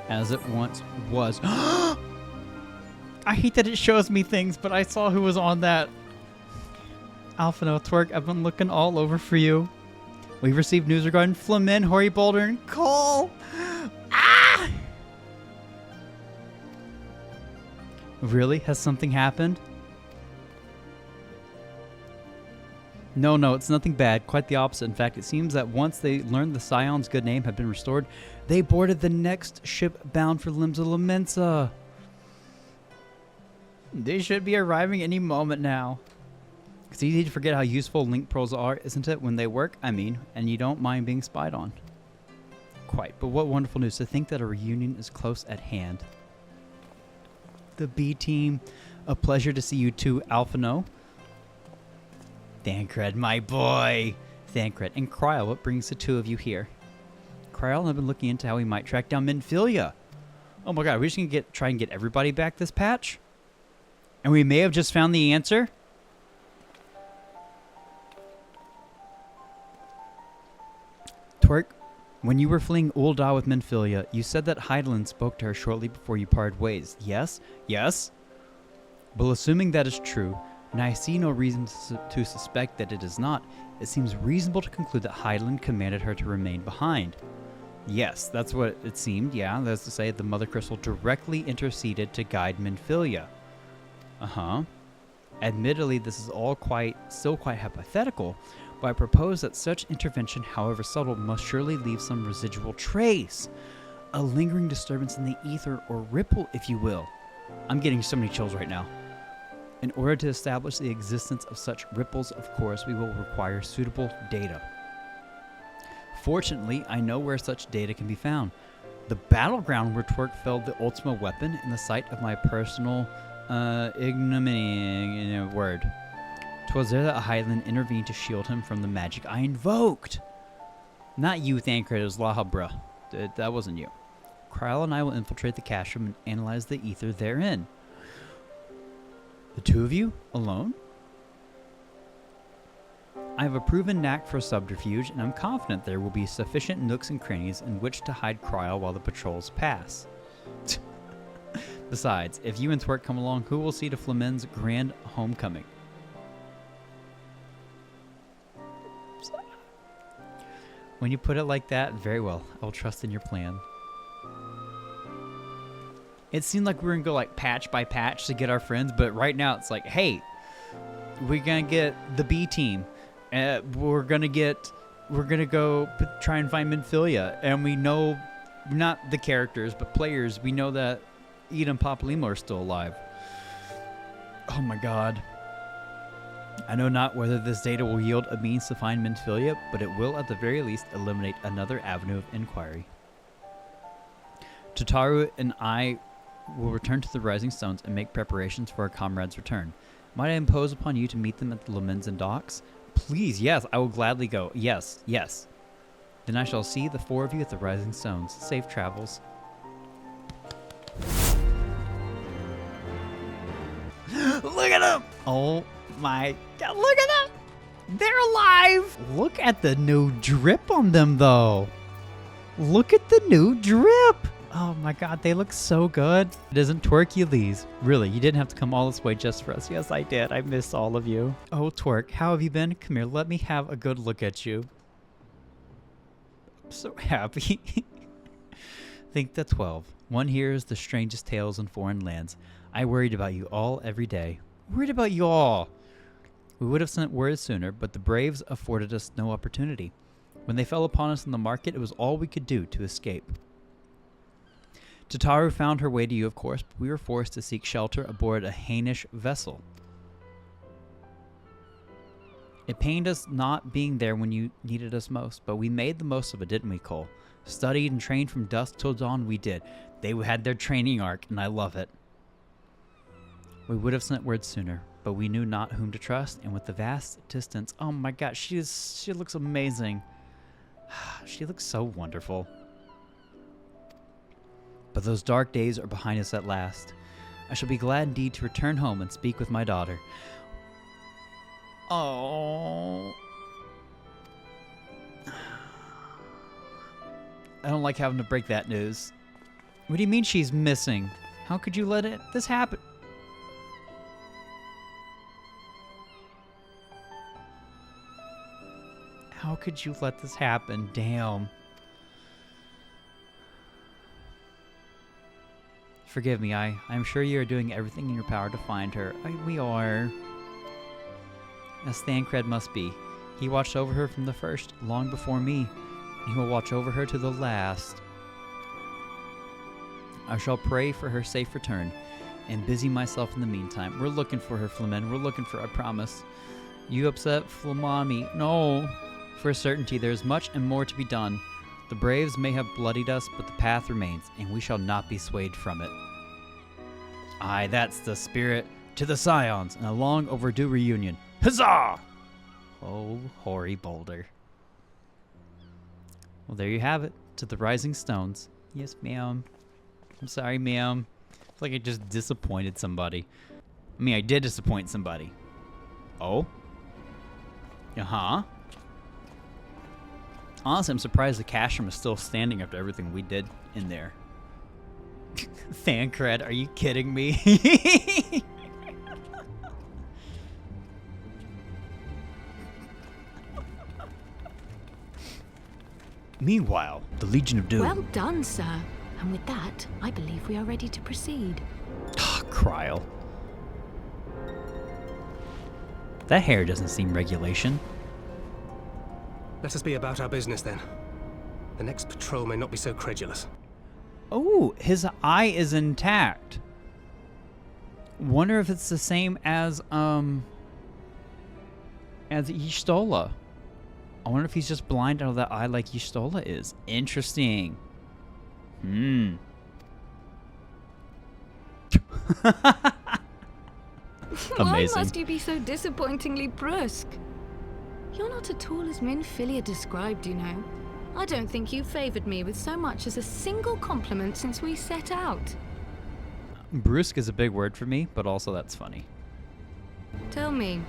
as it once was. I hate that it shows me things, but I saw who was on that. Alphino, Twerk, I've been looking all over for you. We've received news regarding Flamin, Hori Boulder, and Cole. Ah! Really? Has something happened? No, it's nothing bad. Quite the opposite. In fact, it seems that once they learned the Scion's good name had been restored, they boarded the next ship bound for Limbs of Lamensa. They should be arriving any moment now. It's easy to forget how useful link pearls are, isn't it, when they work? I mean, and you don't mind being spied on. Quite, but what wonderful news to think that a reunion is close at hand. The B team, a pleasure to see you too, Alphino. Thancred, my boy. Thancred. And Kryl, what brings the two of you here? Kryl and I have been looking into how we might track down Minfillia. Oh my god, are we just going to try and get everybody back this patch? And we may have just found the answer? Twerk, when you were fleeing Ul'dah with Minfillia, you said that Hydaelyn spoke to her shortly before you parted ways. Yes? Yes? Well, assuming that is true, and I see no reason to suspect that it is not, it seems reasonable to conclude that Hydaelyn commanded her to remain behind. Yes, that's what it seemed, yeah. That's to say, the Mother Crystal directly interceded to guide Minfillia. Uh-huh. Admittedly, this is all still quite hypothetical, but I propose that such intervention, however subtle, must surely leave some residual trace. A lingering disturbance in the ether, or ripple, if you will. I'm getting so many chills right now. In order to establish the existence of such ripples, of course, we will require suitable data. Fortunately, I know where such data can be found. The battleground where Twerk felled the Ultima weapon in the site of my personal ignominy, in a word. 'Twas there that Hydaelyn intervened to shield him from the magic I invoked. Not you, Thancred, it was Lahabra. That wasn't you. Kryl and I will infiltrate the cache room and analyze the ether therein. The two of you? Alone? I have a proven knack for subterfuge, and I'm confident there will be sufficient nooks and crannies in which to hide Kryl while the patrols pass. Besides, if you and Twerk come along, who will see to Flamin's grand homecoming? When you put it like that, very well. I will trust in your plan. It seemed like we were going to go like patch by patch to get our friends, but right now it's like, hey, we're going to get the B team. We're going to go try and find Minfillia. And we know, not the characters, but players, we know that Eda and Papalimo are still alive. Oh my god. I know not whether this data will yield a means to find Minfillia, but it will at the very least eliminate another avenue of inquiry. Tataru and I will return to the Rising Stones and make preparations for our comrades' return. Might I impose upon you to meet them at the Lamensan docks? Please, yes, I will gladly go. Yes, yes. Then I shall see the four of you at the Rising Stones. Safe travels. Look at them! Oh my god, look at them! They're alive! Look at the new drip on them, though. Look at the new drip! Oh my god, they look so good. It isn't Twerkules. Really, you didn't have to come all this way just for us. Yes, I did. I missed all of you. Oh, Twerk, how have you been? Come here, let me have a good look at you. I'm so happy. Think the 12. One hears the strangest tales in foreign lands. I worried about you all every day. Worried about you all. We would have sent word sooner, but the Braves afforded us no opportunity. When they fell upon us in the market, it was all we could do to escape. Tataru found her way to you, of course, but we were forced to seek shelter aboard a Hainish vessel. It pained us not being there when you needed us most, but we made the most of it, didn't we, Cole? Studied and trained from dusk till dawn, we did. They had their training arc, and I love it. We would have sent word sooner, but we knew not whom to trust, and with the vast distance, oh my god, she looks amazing. She looks so wonderful. But those dark days are behind us at last. I shall be glad indeed to return home and speak with my daughter. Oh. I don't like having to break that news. What do you mean she's missing? How could you let this happen? How could you let this happen? Damn. Forgive me, I'm sure you are doing everything in your power to find her. We are. As Thancred must be. He watched over her from the first, long before me. And he will watch over her to the last. I shall pray for her safe return, and busy myself in the meantime. We're looking for her, Flamen. We're looking for her, I promise. You upset Flamami. No. For a certainty, there is much and more to be done. The braves may have bloodied us, but the path remains, and we shall not be swayed from it. Aye, that's the spirit. To the Scions, and a long overdue reunion. Huzzah! Oh, hoary boulder. Well, there you have it. To the Rising Stones. Yes, ma'am. I'm sorry, ma'am. It's like I just disappointed somebody. I mean, I did disappoint somebody. Oh? Uh-huh. Honestly, I'm surprised the cash room is still standing after everything we did in there. Thancred, are you kidding me? Meanwhile, the Legion of Doom. Well done, sir. And with that, I believe we are ready to proceed. Cryle. That hair doesn't seem regulation. Let us be about our business then. The next patrol may not be so credulous. Oh, his eye is intact. Wonder if it's the same as Y'shtola. I wonder if he's just blind out of that eye like Y'shtola is. Interesting. Why Amazing. must you be so disappointingly brusque? You're not at all as Minfillia described, you know. I don't think you favored me with so much as a single compliment since we set out. Brusque is a big word for me, but also that's funny. Tell me,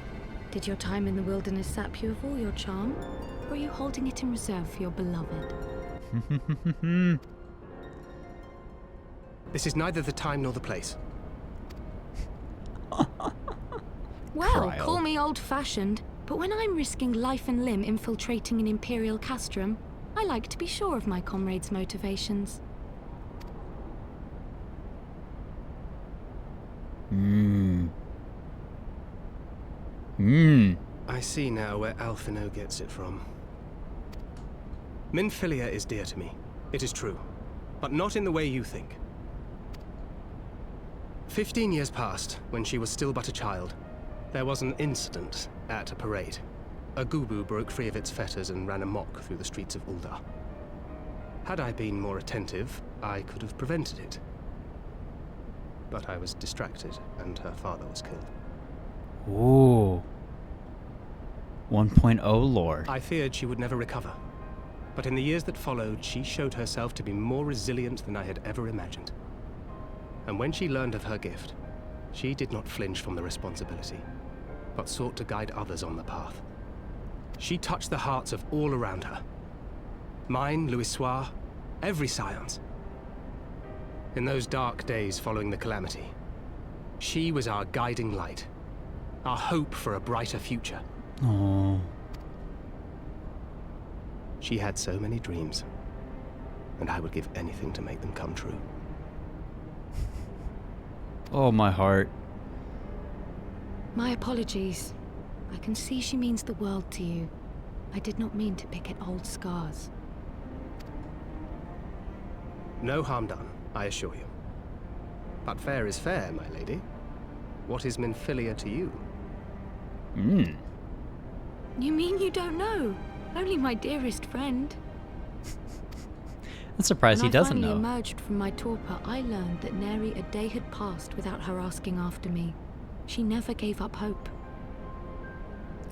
did your time in the wilderness sap you of all your charm? Or are you holding it in reserve for your beloved? This is neither the time nor the place. Well, Cryle. call me old-fashioned, but when I'm risking life and limb infiltrating an Imperial castrum, I like to be sure of my comrades' motivations. I see now where Alphino gets it from. Minfillia is dear to me. It is true. But not in the way you think. 15 years passed, when she was still but a child. There was an incident at a parade. A gubu broke free of its fetters and ran amok through the streets of Ul'dah. Had I been more attentive, I could have prevented it. But I was distracted, and her father was killed. Ooh. 1.0 lore. I feared she would never recover. But in the years that followed, she showed herself to be more resilient than I had ever imagined. And when she learned of her gift, she did not flinch from the responsibility, but sought to guide others on the path. She touched the hearts of all around her. Mine, Louisoix, every Scion's. In those dark days following the calamity, she was our guiding light, our hope for a brighter future. Oh. She had so many dreams, and I would give anything to make them come true. Oh, my heart. My apologies. I can see she means the world to you. I did not mean to pick at old scars. No harm done, I assure you. But fair is fair, my lady. What is Minfillia to you? You mean you don't know? Only my dearest friend. I'm surprised he doesn't When I know. finally emerged from my torpor, I learned that nary a day had passed without her asking after me. She never gave up hope.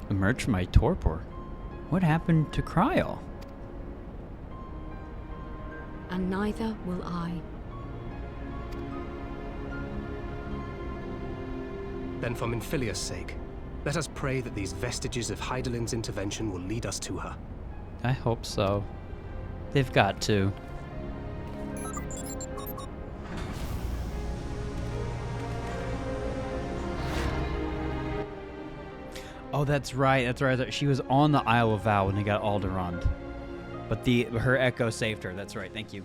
Emerged from my torpor. What happened to Cryle? And neither will I. Then for Minfillia's sake, let us pray that these vestiges of Hydaelyn's intervention will lead us to her. I hope so. They've got to. Oh, that's right. That's right. She was on the Isle of Vow when they got Alderaan. But her echo saved her. That's right. Thank you.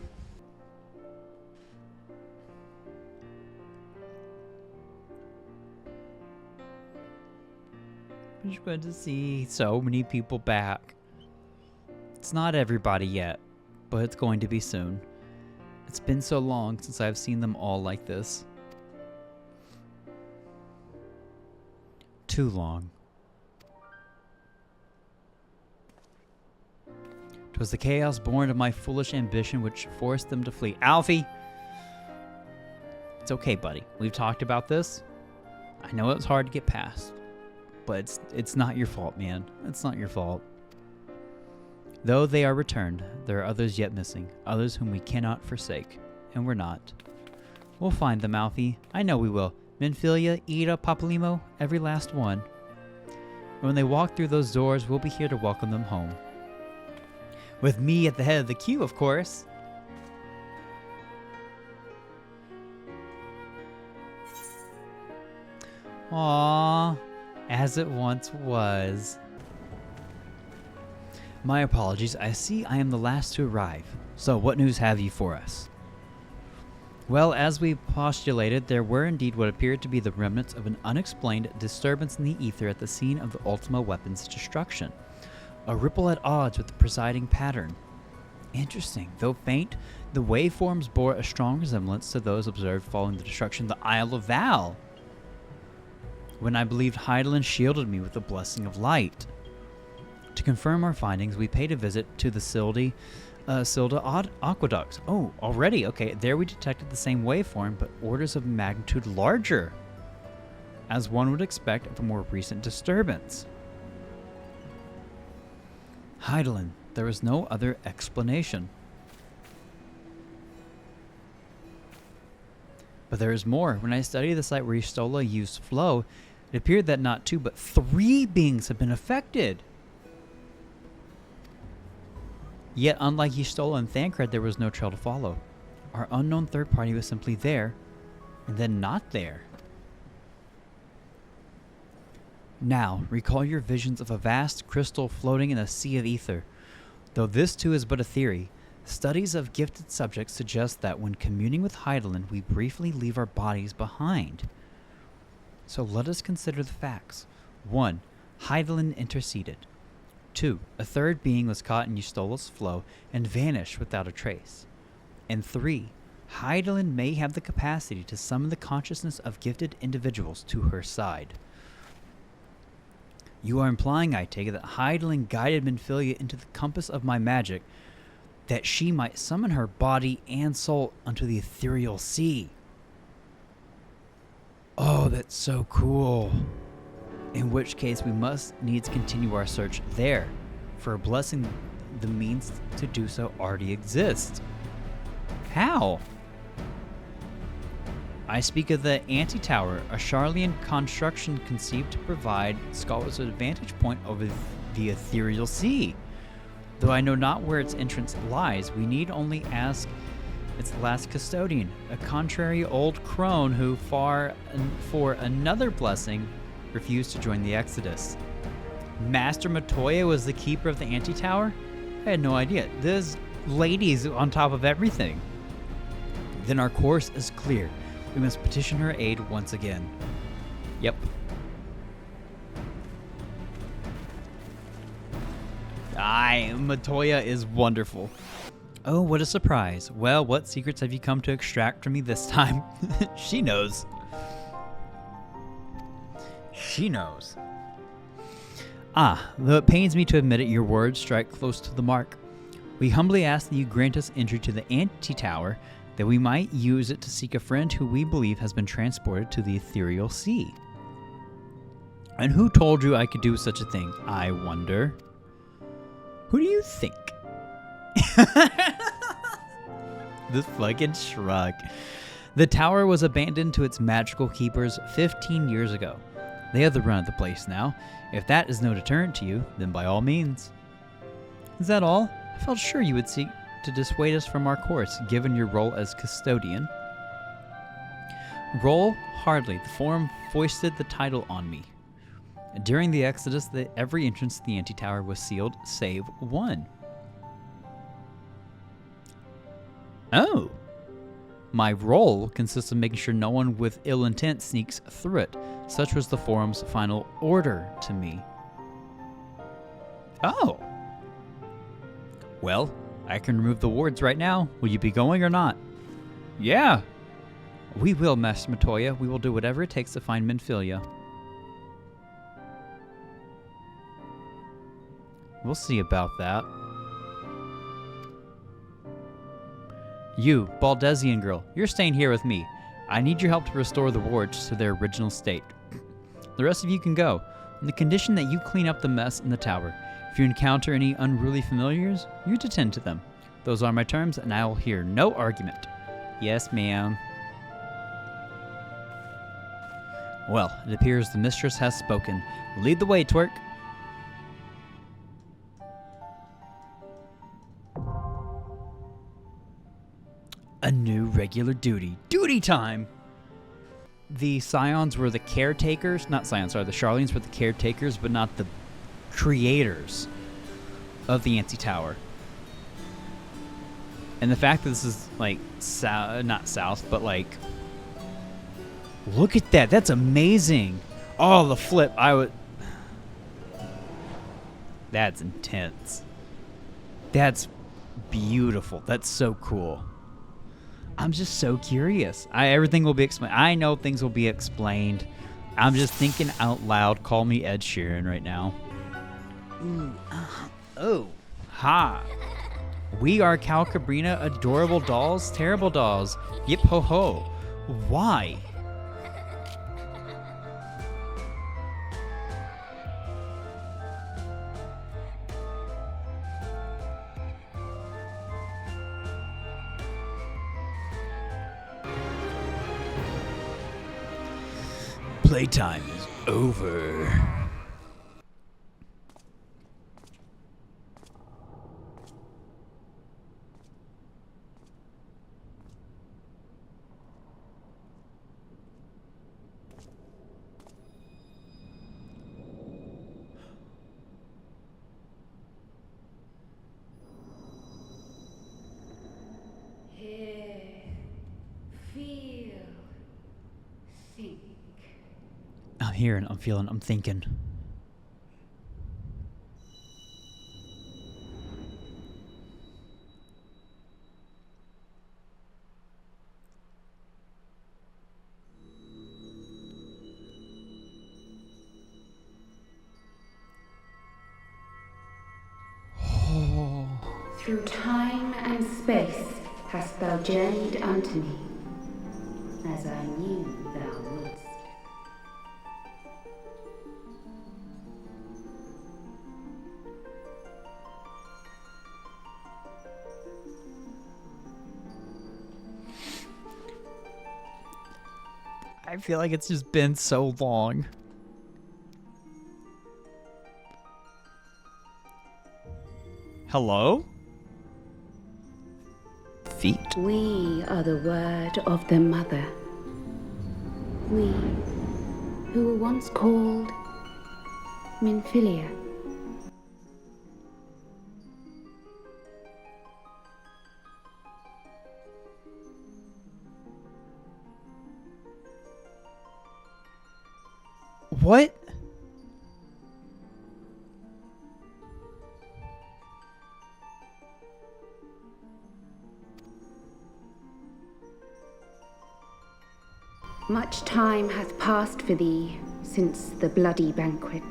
It's good to see so many people back. It's not everybody yet, but it's going to be soon. It's been so long since I've seen them all like this. Too long. 'Twas the chaos born of my foolish ambition which forced them to flee. Alfie! It's okay, buddy. We've talked about this. I know it's hard to get past. But it's not your fault, man. It's not your fault. Though they are returned, there are others yet missing. Others whom we cannot forsake. And we're not. We'll find them, Alfie. I know we will. Minfillia, Ida, Papalymo, every last one. And when they walk through those doors, we'll be here to welcome them home. With me at the head of the queue, of course. Aww. As it once was. My apologies. I see I am the last to arrive. So, what news have you for us? Well, as we postulated, there were indeed what appeared to be the remnants of an unexplained disturbance in the ether at the scene of the Ultima weapon's destruction. A ripple at odds with the presiding pattern. Interesting. Though faint, the waveforms bore a strong resemblance to those observed following the destruction of the Isle of Val, when I believed Hydaelyn shielded me with the blessing of light. To confirm our findings, we paid a visit to the Silda Aqueduct. Oh, already? Okay, there we detected the same waveform, but orders of magnitude larger, as one would expect of a more recent disturbance. Hydaelyn, there was no other explanation. But there is more. When I studied the site where Y'shtola used flow, it appeared that not 2 but 3 beings have been affected. Yet, unlike Y'shtola and Thancred, there was no trail to follow. Our unknown third party was simply there, and then not there. Now, recall your visions of a vast crystal floating in a sea of ether. Though this too is but a theory, studies of gifted subjects suggest that when communing with Hydaelyn, we briefly leave our bodies behind. So let us consider the facts. 1. Hydaelyn interceded. 2. A third being was caught in Y'shtola's flow and vanished without a trace. And 3. Hydaelyn may have the capacity to summon the consciousness of gifted individuals to her side. You are implying, I take it, that Hydaelyn guided Minfillia into the compass of my magic, that she might summon her body and soul unto the ethereal sea. Oh, that's so cool. In which case we must needs continue our search there, for a blessing the means to do so already exists. How? I speak of the Anti-Tower, a Charlian construction conceived to provide scholars with a vantage point over the ethereal sea. Though I know not where its entrance lies, we need only ask its last custodian, a contrary old crone who, for another blessing, refused to join the Exodus. Master Matoya was the keeper of the Anti-Tower? I had no idea. There's ladies on top of everything. Then our course is clear. We must petition her aid once again. Yep. Matoya is wonderful. Oh, what a surprise. Well, what secrets have you come to extract from me this time? She knows. She knows. Though it pains me to admit it, your words strike close to the mark. We humbly ask that you grant us entry to the Anti-Tower, that we might use it to seek a friend who we believe has been transported to the ethereal sea. And who told you I could do such a thing, I wonder? Who do you think? This fucking shrug. The tower was abandoned to its magical keepers 15 years ago. They have the run of the place now. If that is no deterrent to you, then by all means. Is that all? I felt sure you would seek to dissuade us from our course, given your role as custodian. Role? Hardly. The forum foisted the title on me. During the Exodus, every entrance to the Anti-Tower was sealed, save one. Oh. My role consists of making sure no one with ill intent sneaks through it. Such was the Forum's final order to me. Oh. Well, I can remove the wards right now. Will you be going or not? Yeah. We will, Master Matoya. We will do whatever it takes to find Minfillia. We'll see about that. You, Baldesian girl, you're staying here with me. I need your help to restore the wards to their original state. The rest of you can go, on the condition that you clean up the mess in the tower. If you encounter any unruly familiars, you attend to them. Those are my terms, and I will hear no argument. Yes, ma'am. Well, it appears the mistress has spoken. Lead the way, twerk. A new regular duty. Duty time! The Scions were the caretakers. Not Scions, sorry. The Charlines were the caretakers, but not the creators of the Anti-Tower. And the fact that this is, like, not south, but, like... Look at that. That's amazing. Oh, the flip. That's intense. That's beautiful. That's so cool. I'm just so curious. Everything will be explained. I know things will be explained. I'm just thinking out loud. Call me Ed Sheeran right now. Oh. Ha. We are Calcabrina, adorable dolls, terrible dolls. Yip ho ho. Why? Playtime is over. I'm hearing, I'm feeling, I'm thinking. Through time and space hast thou journeyed unto me, as I knew thou wouldst. I feel like it's just been so long. Hello? Feet? We are the word of the mother. We, who were once called Minfillia. What? Much time hath passed for thee since the bloody banquet,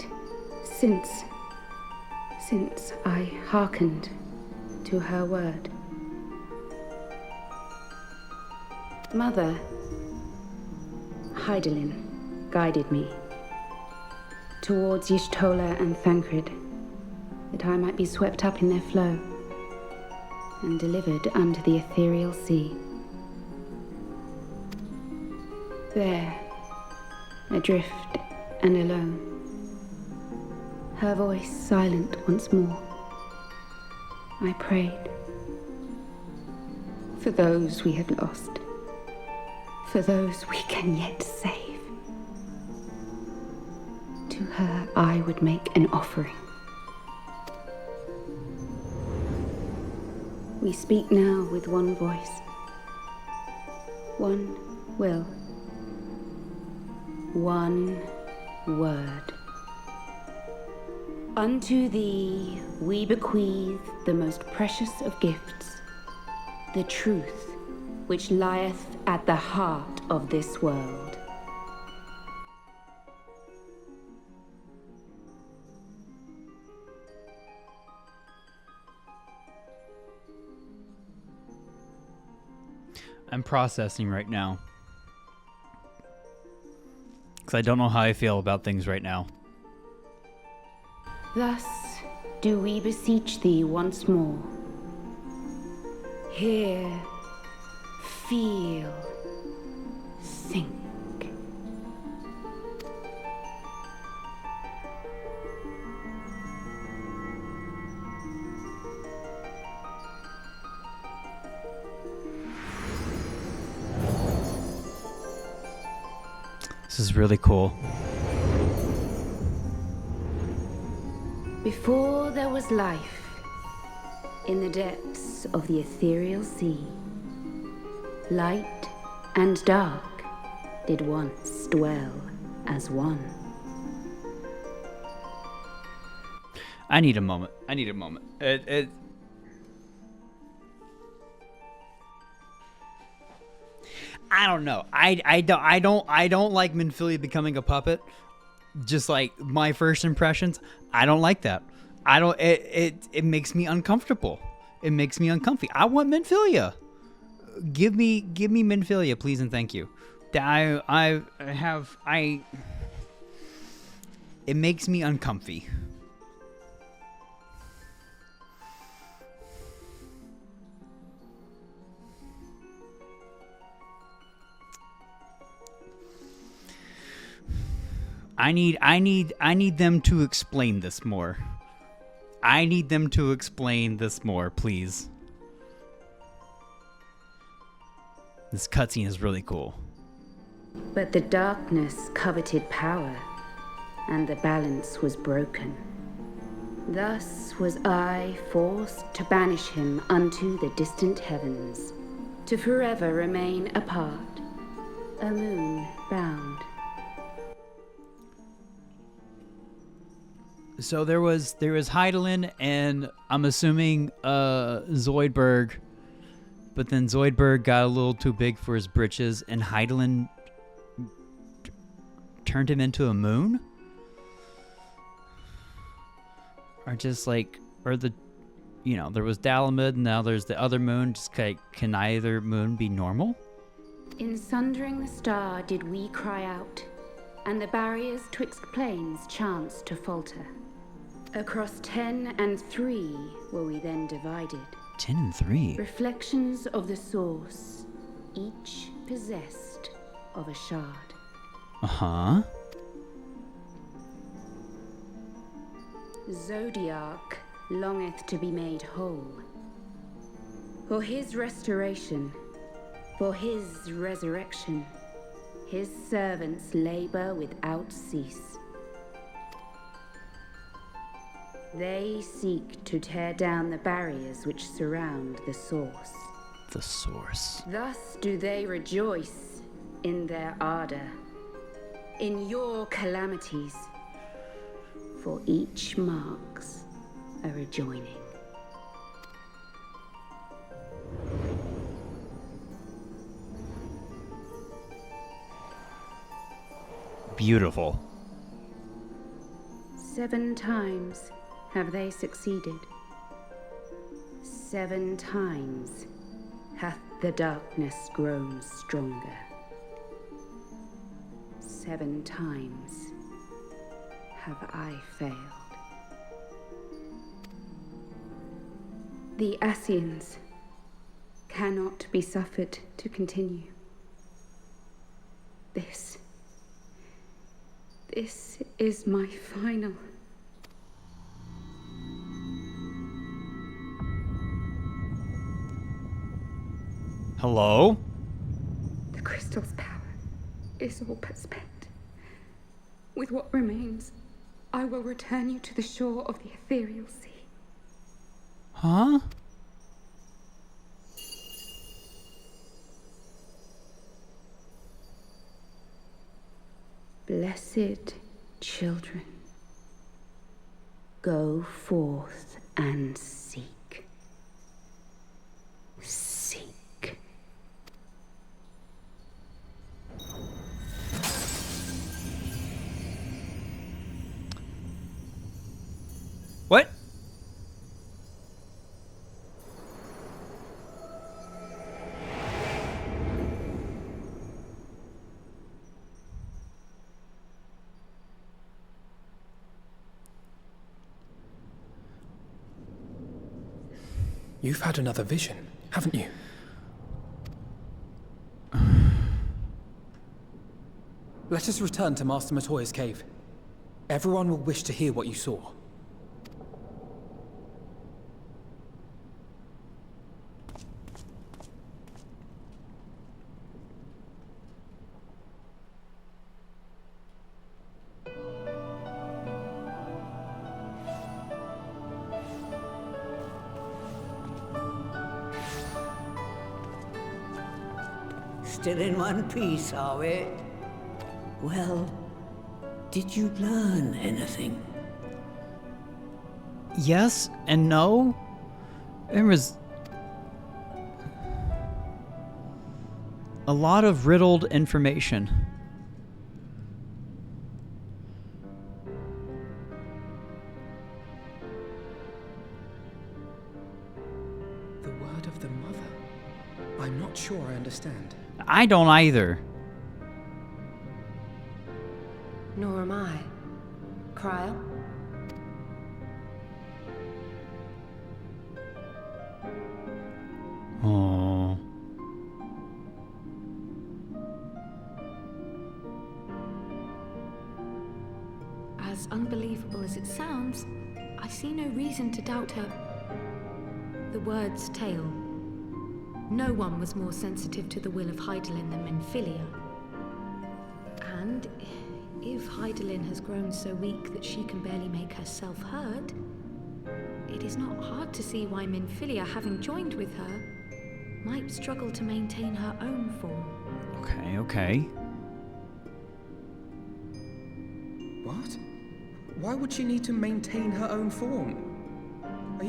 since I hearkened to her word. Mother, Hydaelyn guided me towards Y'shtola and Thancred, that I might be swept up in their flow and delivered unto the ethereal sea. There, adrift and alone, her voice silent once more, I prayed for those we have lost, for those we can yet save, To her I would make an offering. We speak now with one voice, one will, one word. Unto thee we bequeath the most precious of gifts, the truth which lieth at the heart of this world. I'm processing right now. Because I don't know how I feel about things right now. Thus do we beseech thee once more. Hear, feel, think. This is really cool. Before there was life, in the depths of the ethereal sea, light and dark did once dwell as one. I need a moment. I don't know. I don't like Minfilia becoming a puppet. Just like my first impressions, I don't like that. It makes me uncomfortable. It makes me uncomfy. I want Minfilia. Give me Minfilia, please and thank you. It makes me uncomfy. I need them to explain this more. I need them to explain this more, please. This cutscene is really cool. But the darkness coveted power, and the balance was broken. Thus was I forced to banish him unto the distant heavens, to forever remain apart, a moon bound. So there was Heidelin and I'm assuming Zoidberg, but then Zoidberg got a little too big for his britches and Heidelin turned him into a moon? Or just like, or the, there was Dalamud and now there's the other moon. Just can either moon be normal? In sundering the star did we cry out, and the barriers twixt planes chanced to falter. Across 10 and 3 were we then divided. 10 and 3? Reflections of the source, each possessed of a shard. Uh-huh. Zodiac longeth to be made whole. For his restoration, for his resurrection, his servants labor without cease. They seek to tear down the barriers which surround the source. The source. Thus do they rejoice in their ardor, in your calamities, for each marks a rejoining. Beautiful. 7 times have they succeeded. 7 times hath the darkness grown stronger. 7 times have I failed. The Ascians cannot be suffered to continue. This is my final. Hello? The crystal's power is all but spent. With what remains, I will return you to the shore of the ethereal sea. Huh? Blessed children, go forth and seek. Seek. What? You've had another vision, haven't you? Let us return to Master Matoya's cave. Everyone will wish to hear what you saw. Still in one piece, are we? Well, did you learn anything? Yes and no. There was a lot of riddled information. The word of the mother? I'm not sure I understand. I don't either. Nor am I. Cryle? Oh. As unbelievable as it sounds, I see no reason to doubt her. The word's tale. No one was more sensitive to the will of Hydaelyn than Minfillia. And if Hydaelyn has grown so weak that she can barely make herself heard, it is not hard to see why Minfillia, having joined with her, might struggle to maintain her own form. Okay. What? Why would she need to maintain her own form? Are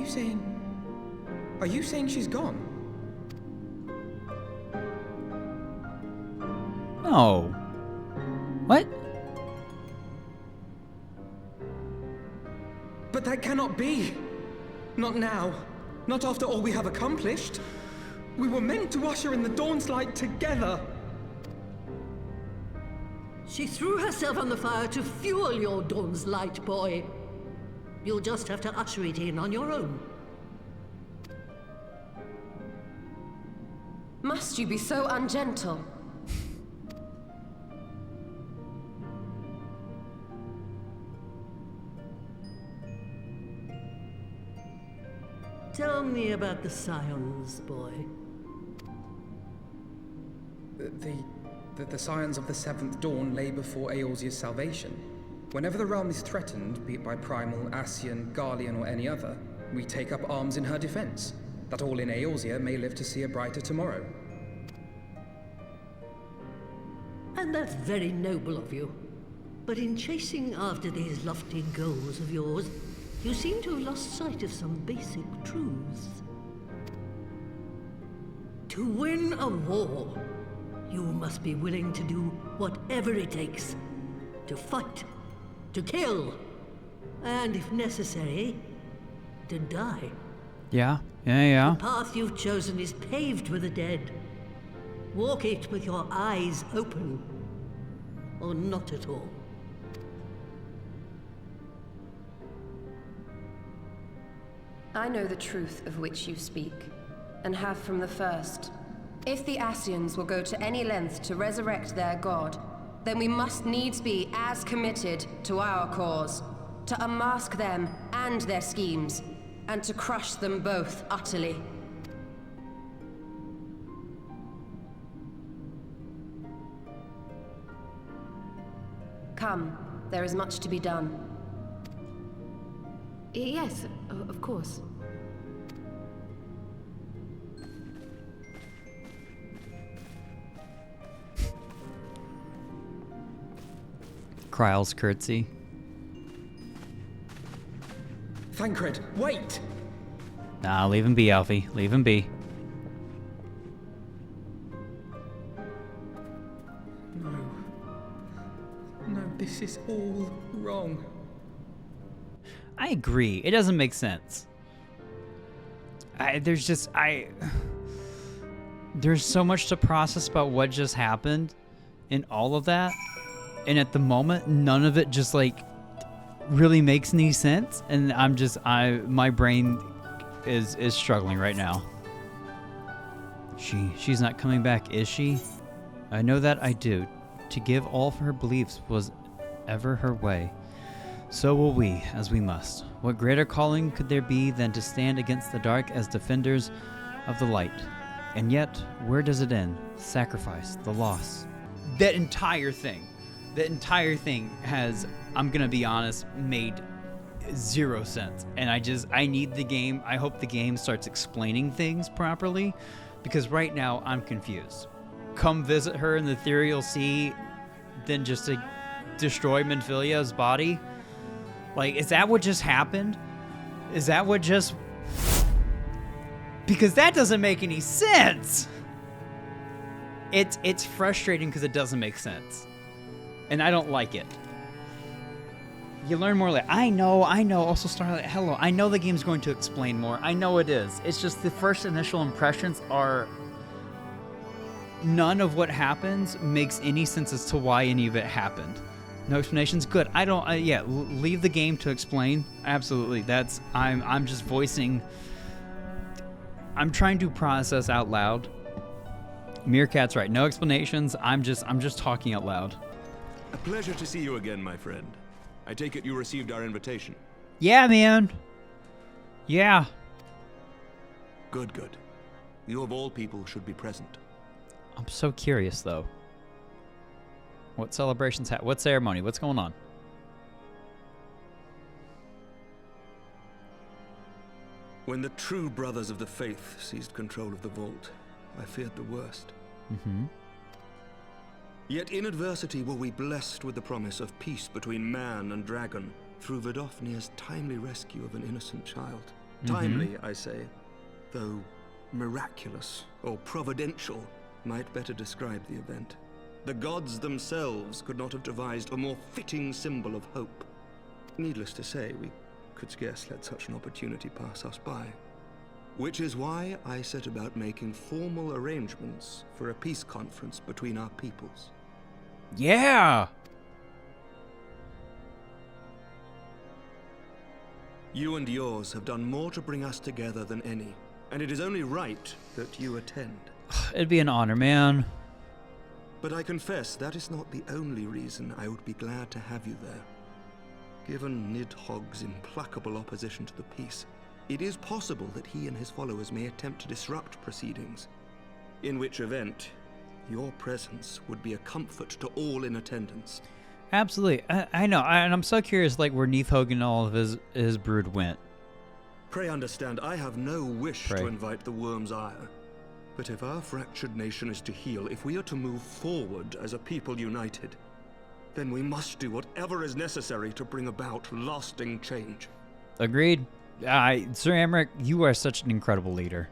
you saying she's gone? No. What? But that cannot be! Not now. Not after all we have accomplished. We were meant to usher in the dawn's light together! She threw herself on the fire to fuel your dawn's light, boy. You'll just have to usher it in on your own. Must you be so ungentle? Tell me about the Scions, boy. The scions of the Seventh Dawn lay before Eorzea's salvation. Whenever the realm is threatened, be it by Primal, Ascian, Garlean, or any other, we take up arms in her defense, that all in Eorzea may live to see a brighter tomorrow. And that's very noble of you. But in chasing after these lofty goals of yours, you seem to have lost sight of some basic truths. To win a war, you must be willing to do whatever it takes. To fight, to kill, and if necessary, to die. Yeah. The path you've chosen is paved with the dead. Walk it with your eyes open, or not at all. I know the truth of which you speak, and have from the first. If the Ascians will go to any length to resurrect their god, then we must needs be as committed to our cause, to unmask them and their schemes, and to crush them both utterly. Come, there is much to be done. Yes, of course. Kryle's curtsy. Thancred, wait! Nah, leave him be, Alfie. Leave him be. No, this is all wrong. I agree. It doesn't make sense. There's so much to process about what just happened in all of that. And at the moment, none of it just like really makes any sense. And my brain is struggling right now. She's not coming back, is she? I know that I do. To give all for her beliefs was ever her way. So will we, as we must. What greater calling could there be than to stand against the dark as defenders of the light? And yet, where does it end? Sacrifice, the loss. That entire thing has, I'm gonna be honest, made zero sense. And I need the game. I hope the game starts explaining things properly, because right now I'm confused. Come visit her in the ethereal sea, then just to destroy Minfilia's body? Like, is that what just happened? Is that what just... Because that doesn't make any sense! It's frustrating because it doesn't make sense. And I don't like it. You learn more later. I know. Also, Starlight, hello. I know the game's going to explain more. I know it is. It's just the first initial impressions are... None of what happens makes any sense as to why any of it happened. No explanations? Good. Leave the game to explain. Absolutely. I'm just voicing... I'm trying to process out loud. Meerkat's right. No explanations. I'm just talking out loud. A pleasure to see you again, my friend. I take it you received our invitation. Yeah, man. Yeah. Good. You of all people should be present. I'm so curious, though. What celebrations what ceremony? What's going on? When the true brothers of the faith seized control of the vault, I feared the worst. Mm-hmm. Yet in adversity were we blessed with the promise of peace between man and dragon through Vidofnir's timely rescue of an innocent child. Mm-hmm. Timely, I say, though miraculous or providential might better describe the event. The gods themselves could not have devised a more fitting symbol of hope. Needless to say, we could scarce let such an opportunity pass us by. Which is why I set about making formal arrangements for a peace conference between our peoples. Yeah! You and yours have done more to bring us together than any, and it is only right that you attend. It'd be an honor, man. But I confess that is not the only reason I would be glad to have you there. Given Nidhogg's implacable opposition to the peace, it is possible that he and his followers may attempt to disrupt proceedings, in which event your presence would be a comfort to all in attendance. Absolutely. I know, and I'm so curious, like, where Nidhogg and all of his brood went. Pray understand, I have no wish to invite the worm's ire. But if our fractured nation is to heal, if we are to move forward as a people united, then we must do whatever is necessary to bring about lasting change. Agreed. Sir Amric, you are such an incredible leader.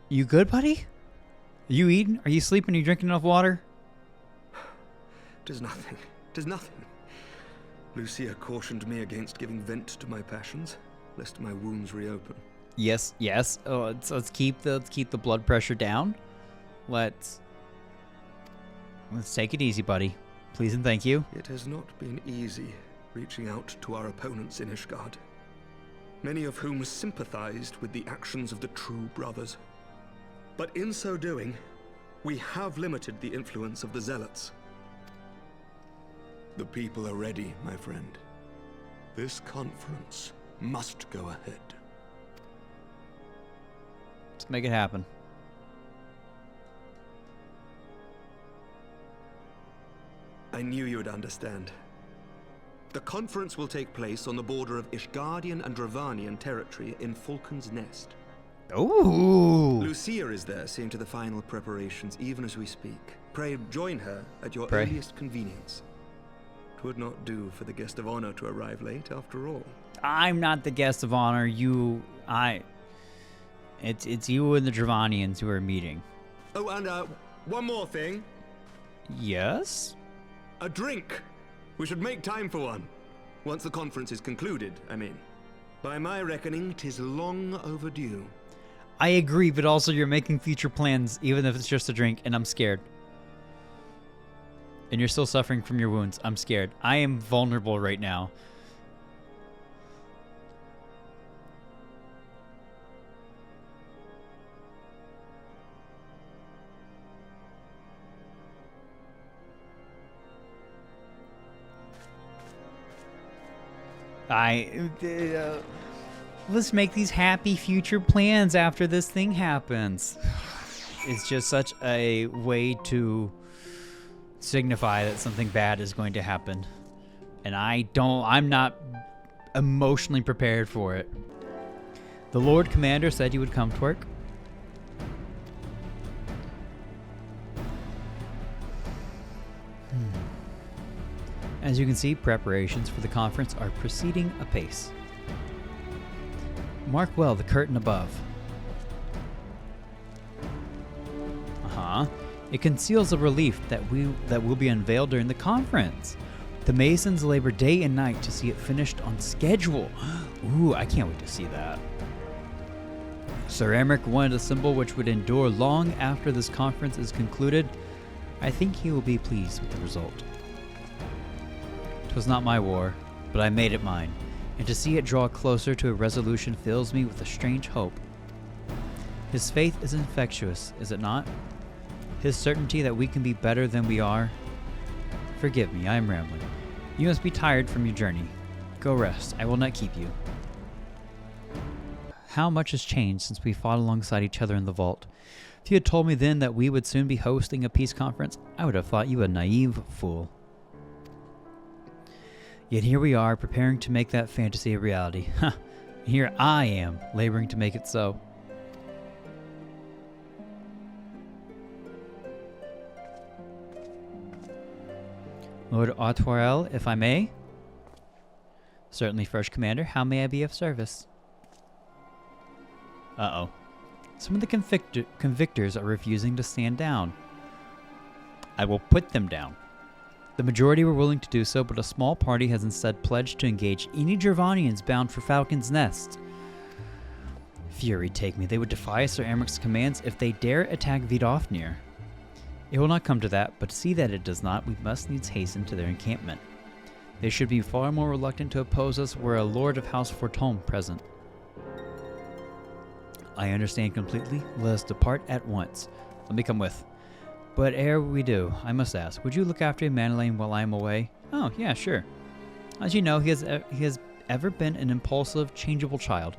You good, buddy? Are you eating? Are you sleeping? Are you drinking enough water? 'Tis nothing. 'Tis nothing. Lucia cautioned me against giving vent to my passions, lest my wounds reopen. Yes. Let's keep the blood pressure down. Let's take it easy, buddy. Please and thank you. It has not been easy reaching out to our opponents in Ishgard, many of whom sympathized with the actions of the true brothers. But in so doing, we have limited the influence of the zealots. The people are ready, my friend. This conference must go ahead. Let's make it happen. I knew you would understand. The conference will take place on the border of Ishgardian and Dravanian territory in Falcon's Nest. Ooh. Lucia is there, seeing to the final preparations, even as we speak. Pray join her at your Pray. earliest convenience. 'Twould not do for the guest of honor to arrive late, after all. I'm not the guest of honor. It's you and the Dravanians who are meeting. Oh, and one more thing. Yes? A drink. We should make time for one. Once the conference is concluded, I mean. By my reckoning, 'tis long overdue. I agree, but also you're making future plans, even if it's just a drink, and I'm scared. And you're still suffering from your wounds. I'm scared. I am vulnerable right now. Let's make these happy future plans after this thing happens. It's just such a way to signify that something bad is going to happen. And I'm not emotionally prepared for it. The Lord Commander said he would come to work. As you can see, preparations for the conference are proceeding apace. Mark well the curtain above. It conceals a relief that will be unveiled during the conference. The Masons labor day and night to see it finished on schedule. Ooh, I can't wait to see that. Sir Emmerich wanted a symbol which would endure long after this conference is concluded. I think he will be pleased with the result. 'Twas not my war, but I made it mine, and to see it draw closer to a resolution fills me with a strange hope. His faith is infectious, is it not? His certainty that we can be better than we are. Forgive me, I am rambling. You must be tired from your journey. Go rest, I will not keep you. How much has changed since we fought alongside each other in the vault. If you had told me then that we would soon be hosting a peace conference, I would have thought you a naive fool. Yet here we are, preparing to make that fantasy a reality. And here I am, laboring to make it so. Lord Artoirel, if I may? Certainly, First Commander. How may I be of service? Uh-oh. Some of the convictors are refusing to stand down. I will put them down. The majority were willing to do so, but a small party has instead pledged to engage any Dravanians bound for Falcon's Nest. Fury take me. They would defy Sir Emmerich's commands if they dare attack Vidofnir. It will not come to that, but to see that it does not, we must needs hasten to their encampment. They should be far more reluctant to oppose us were a Lord of House Fortome present. I understand completely. Let us depart at once. Let me come with. But ere we do, I must ask, would you look after Manelaine while I am away? Oh, yeah, sure. As you know, he has ever been an impulsive, changeable child,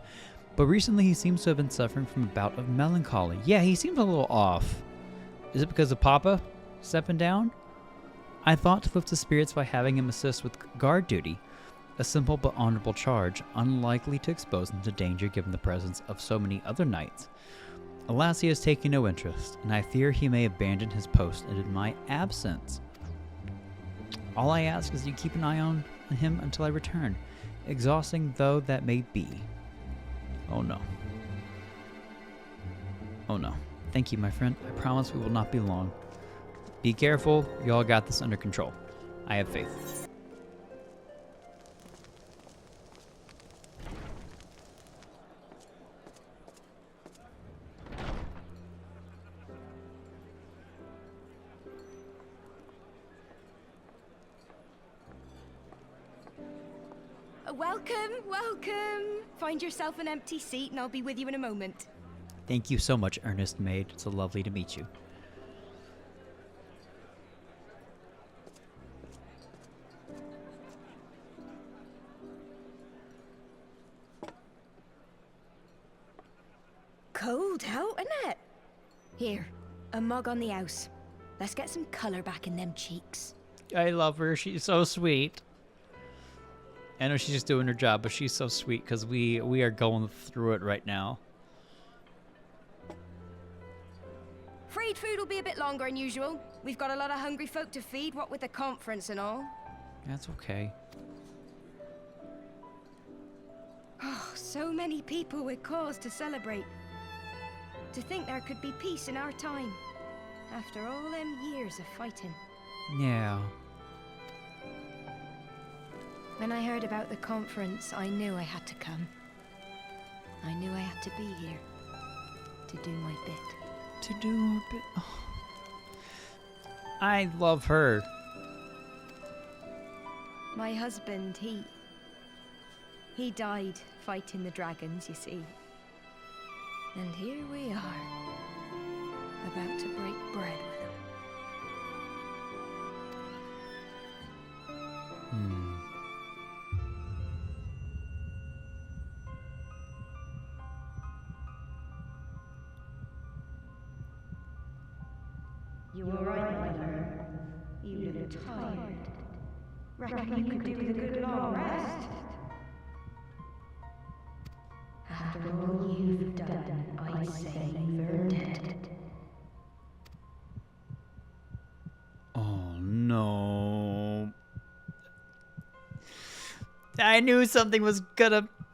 but recently he seems to have been suffering from a bout of melancholy. Yeah, he seems a little off. Is it because of Papa stepping down? I thought to lift his spirits by having him assist with guard duty, a simple but honorable charge, unlikely to expose him to danger given the presence of so many other knights. Alas, he has taken no interest, and I fear he may abandon his post in my absence. All I ask is you keep an eye on him until I return, exhausting though that may be. Oh no. Oh no. Thank you, my friend. I promise we will not be long. Be careful. You all got this under control. I have faith. Welcome, welcome. Find yourself an empty seat and I'll be with you in a moment. Thank you so much, Earnest Maid. It's so lovely to meet you. Cold out, isn't it? Here, a mug on the house. Let's get some colour back in them cheeks. I love her. She's so sweet. I know she's just doing her job, but she's so sweet because we are going through it right now. Freed food will be a bit longer than usual. We've got a lot of hungry folk to feed, what with the conference and all. That's okay. Oh, so many people with cause to celebrate. To think there could be peace in our time, after all them years of fighting. Yeah. When I heard about the conference, I knew I had to come. I knew I had to be here, to do my bit. To do a bit... Oh. I love her. My husband, he died fighting the dragons, you see. And here we are, about to break bread with him. You were right, my lord. You look tired. Reckon you could do with a good long rest? After all you've done, I'd say you've earned it. Oh no. I knew something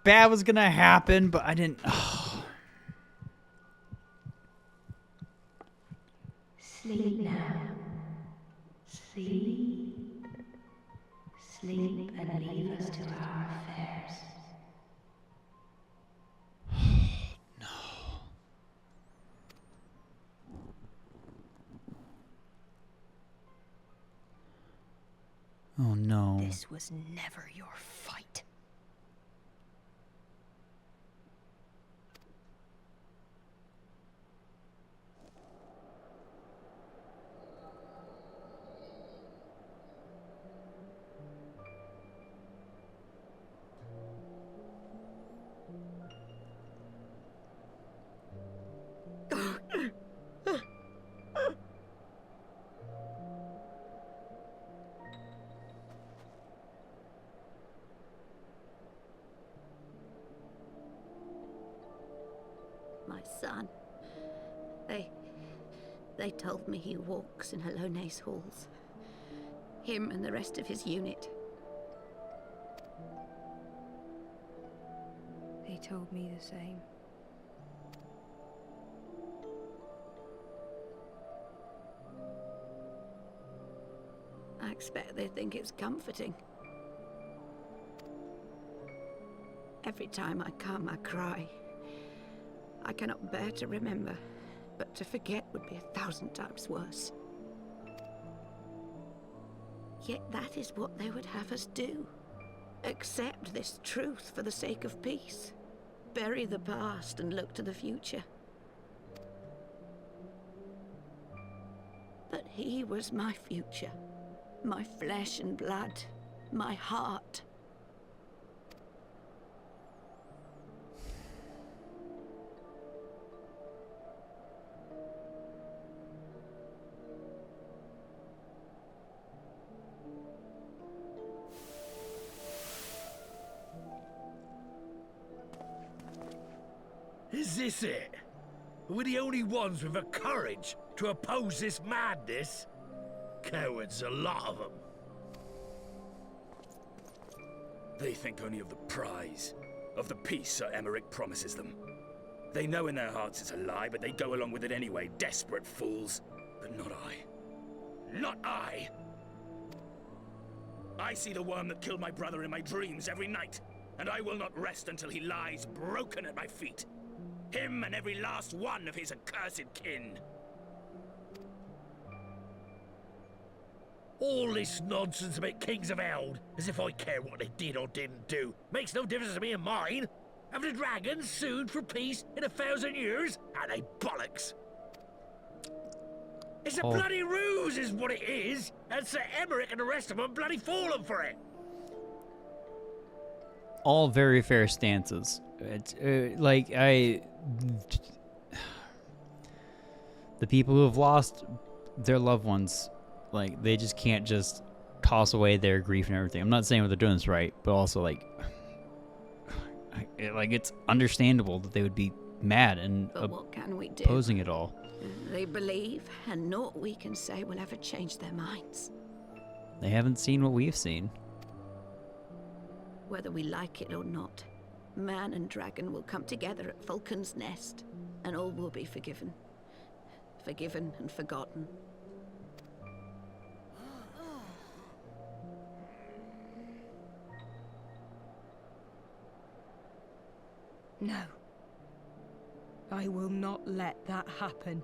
bad was gonna happen, but I didn't. Oh. Sleep now. Sleep. Sleep and leave us to our affairs. Oh no. This was never your fight. My son. They told me he walks in Hallone's halls. Him and the rest of his unit. They told me the same. I expect they think it's comforting. Every time I come, I cry. I cannot bear to remember, but to forget would be 1,000 times worse. Yet that is what they would have us do. Accept this truth for the sake of peace. Bury the past and look to the future. But he was my future. My flesh and blood. My heart. Is this it? We're the only ones with the courage to oppose this madness? Cowards, a lot of them. They think only of the prize, of the peace Sir Emmerich promises them. They know in their hearts it's a lie, but they go along with it anyway, desperate fools. But not I. Not I! I see the worm that killed my brother in my dreams every night, and I will not rest until he lies broken at my feet. Him and every last one of his accursed kin. All this nonsense about Kings of Eld, as if I care what they did or didn't do, makes no difference to me and mine. Have the dragons sued for peace in 1,000 years? Are they bollocks? It's a bloody ruse is what it is, and Sir Emmerich and the rest of them bloody fallen for it. All very fair stances. It's the people who have lost their loved ones, like, they just can't just toss away their grief and everything. I'm not saying what they're doing is right, but also like it's understandable that they would be mad and But what can we do? opposing it all. They believe, and naught we can say will ever change their minds. They haven't seen what we've seen. Whether we like it or not, man and dragon will come together at Vulcan's Nest, and all will be forgiven. Forgiven and forgotten. No. I will not let that happen.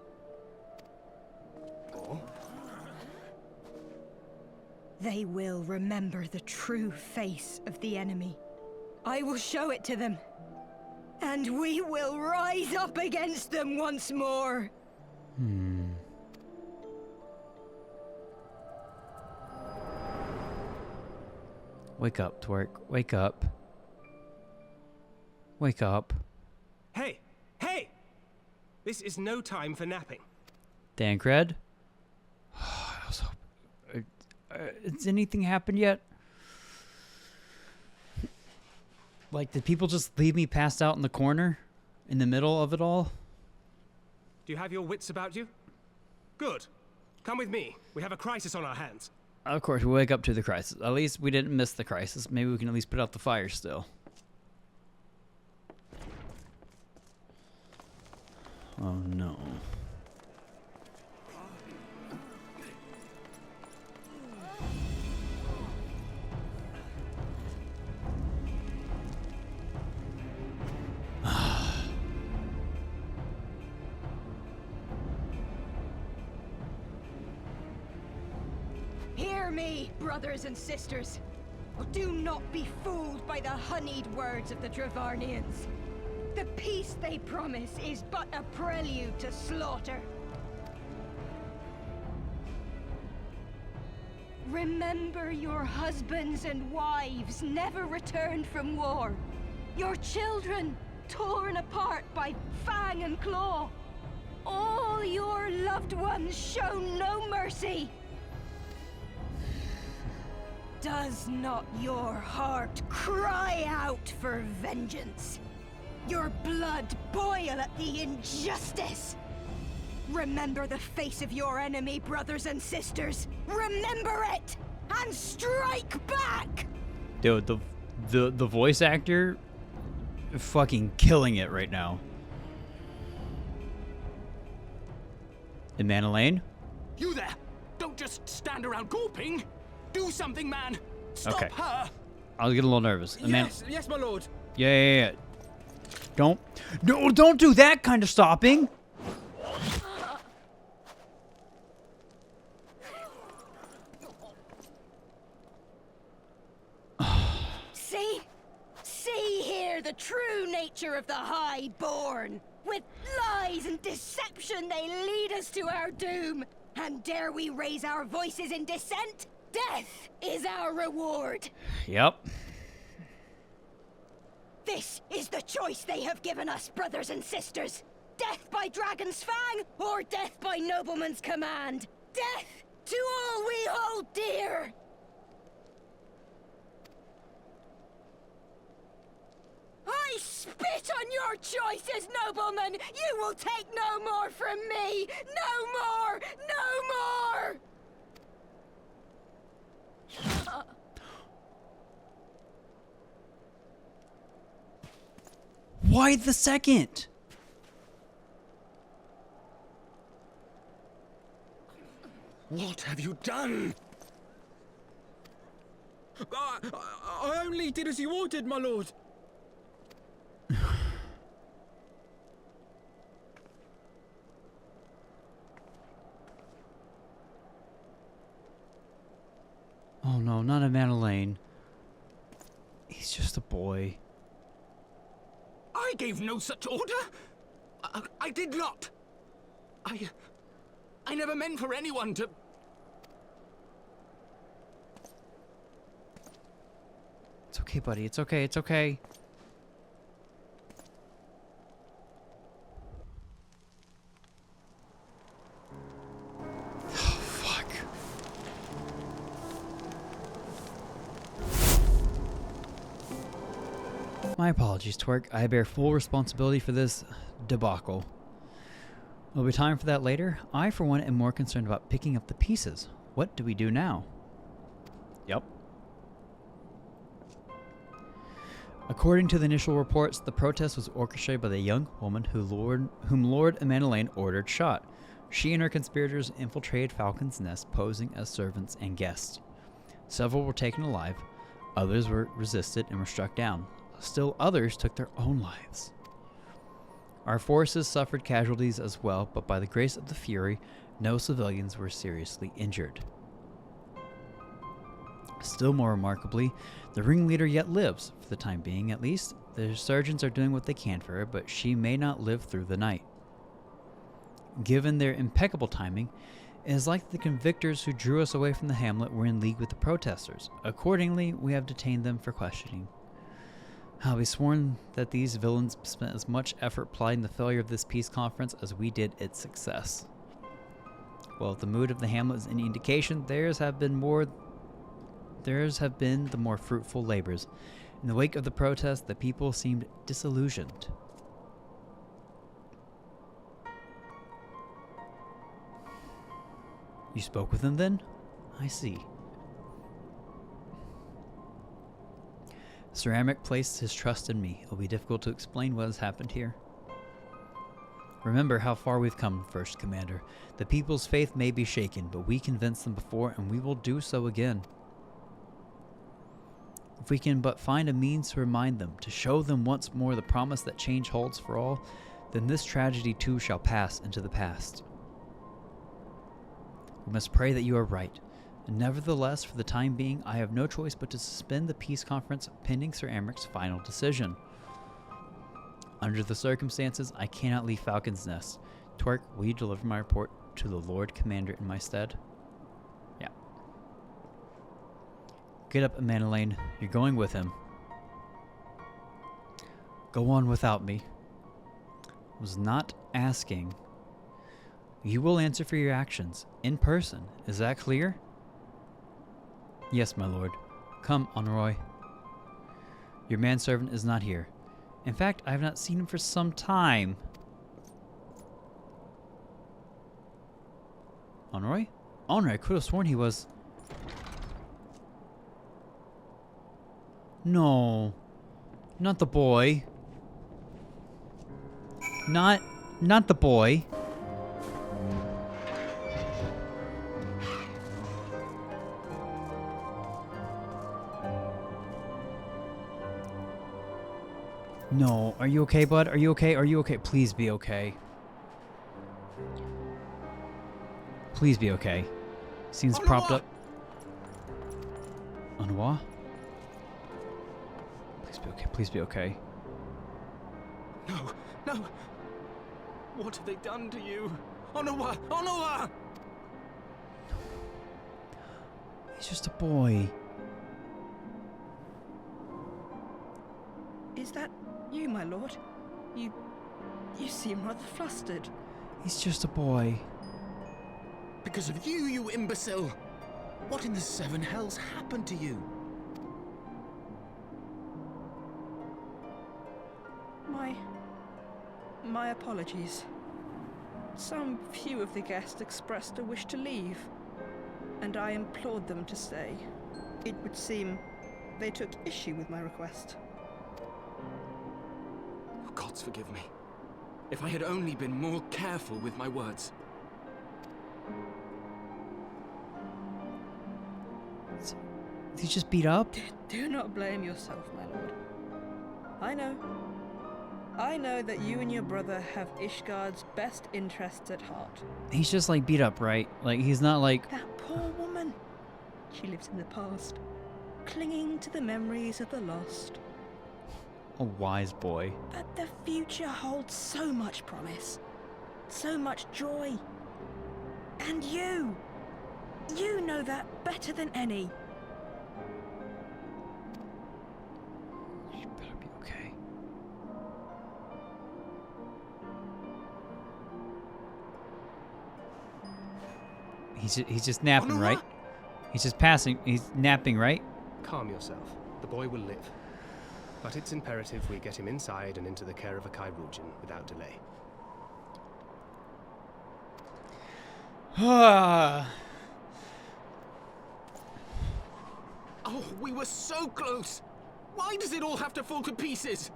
Oh? They will remember the true face of the enemy. I will show it to them. And we will rise up against them once more. Wake up, Twerk. Wake up. Wake up. Hey! Hey! This is no time for napping. Dancred? I was hoping... has anything happened yet? Like, did people just leave me passed out in the corner? In the middle of it all? Do you have your wits about you? Good. Come with me. We have a crisis on our hands. Of course, we wake up to the crisis. At least we didn't miss the crisis. Maybe we can at least put out the fire still. Oh no. Hear me, brothers and sisters. Do not be fooled by the honeyed words of the Dravarnians. The peace they promise is but a prelude to slaughter. Remember your husbands and wives never returned from war. Your children torn apart by fang and claw. All your loved ones shown no mercy. Does not your heart cry out for vengeance? Your blood boil at the injustice? Remember the face of your enemy, brothers and sisters. Remember it, and strike back! Dude, the voice actor fucking killing it right now. And Manalaine? You there! Don't just stand around gawping! Do something, man! Stop Okay. her! I was getting a little nervous. Yes, my lord. Yeah. Don't do that kind of stopping. See here the true nature of the Highborn. With lies and deception they lead us to our doom. And dare we raise our voices in dissent? Death is our reward. Yep. This is the choice they have given us, brothers and sisters. Death by dragon's fang, or death by nobleman's command. Death to all we hold dear. I spit on your choices, noblemen! You will take no more from me! No more! No more! Why the second? What have you done? I only did as you ordered, my lord. Oh no, not a Manalaine. He's just a boy. I gave no such order. I did not. I never meant for anyone to... It's okay, buddy. It's okay. It's okay. Oh, fuck. My apologies, Twerk. I bear full responsibility for this debacle. There'll be time for that later. I, for one, am more concerned about picking up the pieces. What do we do now? Yep. According to the initial reports, the protest was orchestrated by the young woman whom Lord Emmanuel ordered shot. She and her conspirators infiltrated Falcon's Nest, posing as servants and guests. Several were taken alive, others were resisted and were struck down. Still others took their own lives. Our forces suffered casualties as well, but by the grace of the Fury, no civilians were seriously injured. Still more remarkably, the ringleader yet lives, for the time being at least. The surgeons are doing what they can for her, but she may not live through the night. Given their impeccable timing, it is likely the convictors who drew us away from the hamlet were in league with the protesters. Accordingly, we have detained them for questioning. I'll be sworn that these villains spent as much effort plotting the failure of this peace conference as we did its success. Well, if the mood of the hamlet is any indication, theirs have been the more fruitful labors. In the wake of the protest, the people seemed disillusioned. You spoke with them then? I see. Ceramic placed his trust in me. It will be difficult to explain what has happened here. Remember how far we've come, First Commander. The people's faith may be shaken, but we convinced them before, and we will do so again. If we can but find a means to remind them, to show them once more the promise that change holds for all, then this tragedy too shall pass into the past. We must pray that you are right. Nevertheless, for the time being, I have no choice but to suspend the peace conference pending Sir Amric's final decision. Under the circumstances, I cannot leave Falcon's Nest. Twerk, will you deliver my report to the Lord Commander in my stead? Yeah. Get up, Emmanuel. You're going with him. Go on without me. Was not asking. You will answer for your actions, in person. Is that clear? Yes, my lord. Come, Honoroi. Your manservant is not here. In fact, I have not seen him for some time. Honoroi? Honoroi, I could have sworn he was... No. Not the boy. Not the boy. No, are you okay, bud? Are you okay? Are you okay? Please be okay. Please be okay. Seems propped up. Onuwa? Please be okay. Please be okay. No, no. What have they done to you? Onuwa! Onuwa! He's just a boy. Is that you, my lord? You seem rather flustered. He's just a boy. Because of you, you imbecile! What in the seven hells happened to you? My apologies. Some few of the guests expressed a wish to leave, and I implored them to stay. It would seem they took issue with my request. Oh, gods forgive me. If I had only been more careful with my words. Is he just beat up? Do not blame yourself, my lord. I know that you and your brother have Ishgard's best interests at heart. He's just like beat up, right? Like he's not like... That poor woman. She lives in the past, clinging to the memories of the lost. A wise boy. But the future holds so much promise, so much joy. And you know that better than any. You better be okay. He's just napping, right? He's just passing. He's napping, right? Calm yourself. The boy will live. But it's imperative we get him inside and into the care of a Chirurgeon without delay. Oh, we were so close! Why does it all have to fall to pieces?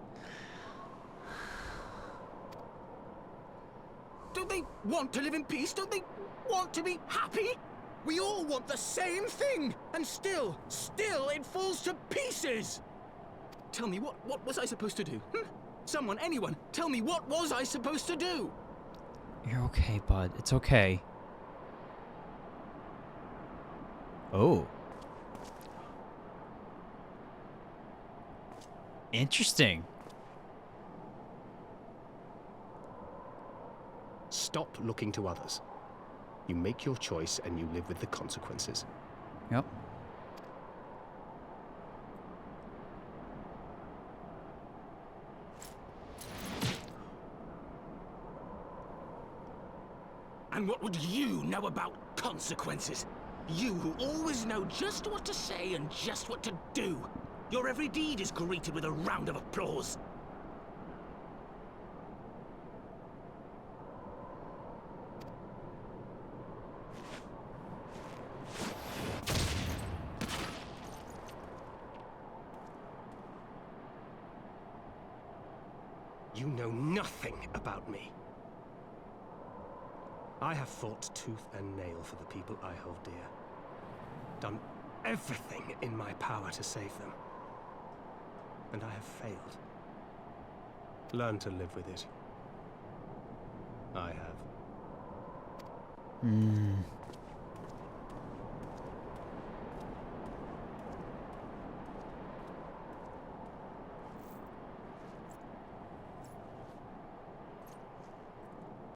Don't they want to live in peace? Don't they want to be happy? We all want the same thing! And still it falls to pieces! Tell me, what was I supposed to do? Someone, anyone, tell me, what was I supposed to do? You're okay, bud. It's okay. Oh. Interesting. Stop looking to others. You make your choice and you live with the consequences. Yep. And what would you know about consequences? You who always know just what to say and just what to do. Your every deed is greeted with a round of applause. You know nothing about me. I have fought tooth and nail for the people I hold dear. Done everything in my power to save them. And I have failed. Learn to live with it. I have.